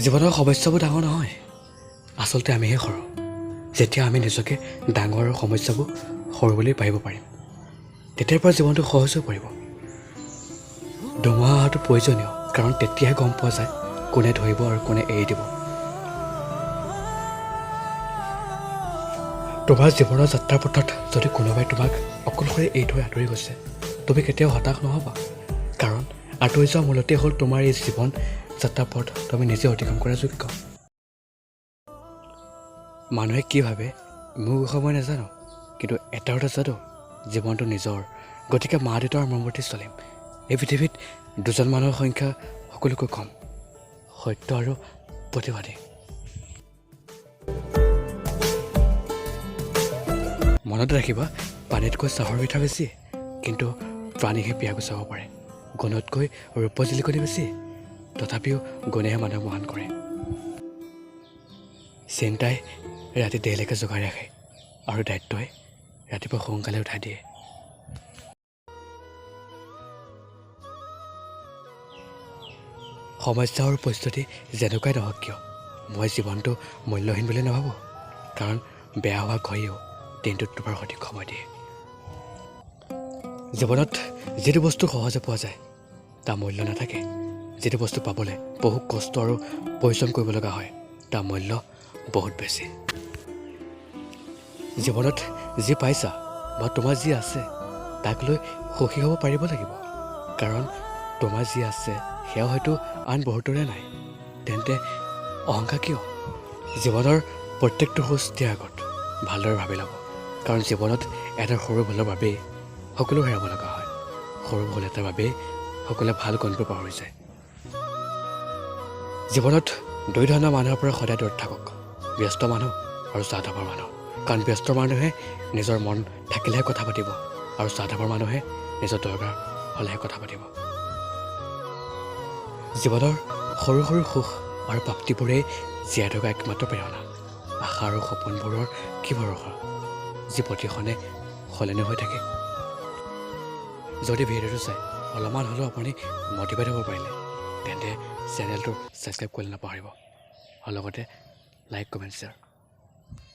জীৱনৰ সমস্যাবোৰ ডাঙৰ নহয়, আচলতে আমিহে সৰু। যেতিয়া আমি নিজকে ডাঙৰ সমস্যাবোৰ সৰু বুলি ভাবিব পাৰিম, তেতিয়াৰ পৰা জীৱনটো সহজ হৈ পৰিব। ধুমুহা অহাটো প্ৰয়োজনীয়, কাৰণ তেতিয়াহে গম পোৱা যায় কোনে ধৰিব আৰু কোনে এৰি দিব। তোমাৰ জীৱনৰ যাত্ৰাৰ পথত যদি কোনোবাই তোমাক অকলশৰে এৰি থৈ আঁতৰি গৈছে, তুমি কেতিয়াও হতাশ নহ'বা, কাৰণ আঁতৰি যোৱা মূলতেই হ'ল তোমাৰ এই জীৱন যাত্ৰাৰ পথ তুমি নিজে অতিক্ৰম কৰাৰ যোগ্য। মানুহে কি ভাবে মোৰ বিষয়ে মই নাজানো, কিন্তু এটা কথা জানো, জীৱনটো নিজৰ। গতিকে মা দেউতাৰ মৰমতে চলিম। এই পৃথিৱীত দুজন মানুহৰ সংখ্যা সকলোকৈ কম, সত্য আৰু প্ৰতিবাদী। মনত ৰাখিবা, পানীতকৈ চাহৰ মিঠা বেছি, কিন্তু প্ৰাণীহে পিয়া গুচাব পাৰে। গুণতকৈ ৰূপৰ জিলিকনি বেছি, তথাপিও গুণেহে মানুহক মহান কৰে। চিন্তাই ৰাতি দেৰিলৈকে জগাই ৰাখে, আৰু দায়িত্বই ৰাতিপুৱা সোনকালে উঠাই দিয়ে। সমস্যা আৰু পৰিস্থিতি যেনেকুৱাই নহওক কিয়, মই জীৱনটো মূল্যহীন বুলি নাভাবোঁ, কাৰণ বেয়া হোৱা ঘড়ীয়েও দিনটোত তোমাৰ সঠিক সময় দিয়ে। জীৱনত যিটো বস্তু সহজে পোৱা যায় তাৰ মূল্য নাথাকে, যিটো বস্তু পাবলৈ বহু কষ্ট আৰু পৰিশ্ৰম কৰিব লগা হয় তাৰ মূল্য বহুত বেছি। জীৱনত যি পাইছা বা তোমাৰ যি আছে তাক লৈ সুখী হ'ব পাৰিব লাগিব, কাৰণ তোমাৰ যি আছে সেয়া হয়তো আন বহুতৰে নাই। তেন্তে অহংকাৰ কিয়? জীৱনৰ প্ৰত্যেকটো খোজ দিয়াৰ আগত ভালদৰে ভাবি ল'ব, কাৰণ জীৱনত এটা সৰু ভুলৰ বাবেই সকলো হেৰাব লগা হয়। সৰু ভুল এটাৰ বাবেই সকলোৱে ভাল গুণবোৰ পাহৰি যায়। জীৱনত দুই ধৰণৰ মানুহৰ পৰা সদায় দূৰত থাকক, ব্যস্ত মানুহ আৰু স্বাৰ্থপৰ মানুহ। কাৰণ ব্যস্ত মানুহে নিজৰ মন থাকিলেহে কথা পাতিব, আৰু স্বাৰ্থপৰ মানুহে নিজৰ দৰকাৰ হ'লেহে কথা পাতিব। জীৱনৰ সৰু সৰু সুখ আৰু প্ৰাপ্তিবোৰেই জীয়াই থকা একমাত্ৰ প্ৰেৰণা। আশা আৰু সপোনবোৰৰ কি ভৰসা, যি প্ৰতিক্ষণে সলনি হৈ থাকে। যদি ভিডিঅ'টো চাই অলপমান হ'লেও আপুনি মটিভেট হ'ব পাৰিলে, তেন্তে চেনেলটো ছাবস্ক্ৰাইব কৰিবলৈ নাপাহৰিব, আৰু লগতে লাইক কমেণ্ট শ্বেয়াৰ।